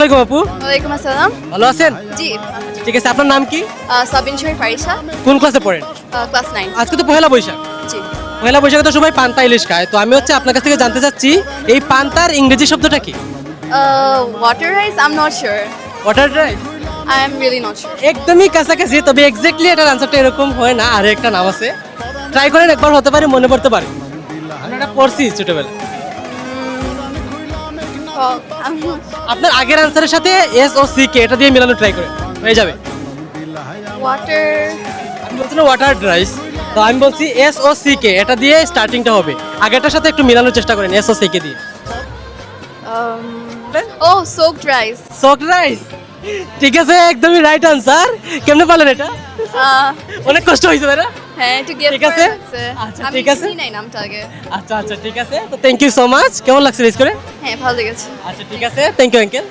ওয়ালাইকুম আপু, ওয়ালাইকুম আসসালাম। ভালো আছেন? জি, ঠিক আছে, আপনার নাম কি? সাবিন শরীফ ফারিসা, কোন ক্লাসে পড়েন? ক্লাস 9। আজকে তো পহেলা বৈশাখ। জি, পহেলা বৈশাখে তো সবাই পান্তা ইলিশ খায়, তো আমি হচ্ছে আপনার কাছ থেকে জানতে চাচ্ছি এই পান্তার ইংরেজি শব্দটা কি? Water rice, I am not sure, water rice. I am really not sure. একদমই কাছাকাছি, তবে এক্স্যাক্টলি এটার আনসারটা এরকম হয় না, আর একটা নাম আছে। ট্রাই করেন, একবার হতে পারে মনে পড়তে পারে। আমরা এটা পড়ছি ছোটবেলা। আপনার আগের আনসারের সাথে এস ও সি কে এটা দিয়ে মিলানো ট্রাই করেন, হয়ে যাবে। ওয়াটার, আমি বলছি না ওয়াটার রাইস, তো আমি বলছি এস ও সি কে এটা দিয়ে স্টার্টিংটা হবে। আগেরটার সাথে একটু মিলানোর চেষ্টা করেন এস ও সি কে দিয়ে। ও সোকড রাইস। সক রাইস, ঠিক আছে, একদমই রাইট আনসার। কেমনে পারলেন এটা? অনেক কষ্ট হয়েছে তাই না? হ্যাঁ, একটু গেস ঠিক আছে। আচ্ছা, ঠিক আছে। আমি নাই নামটা আগে। আচ্ছা আচ্ছা, ঠিক আছে, তো থ্যাংক ইউ সো মাচ। কেমন লাগছে রেস করে? হ্যাঁ, ভালো লেগেছে। আচ্ছা ঠিক আছে, থ্যাংক ইউ আঙ্কেল।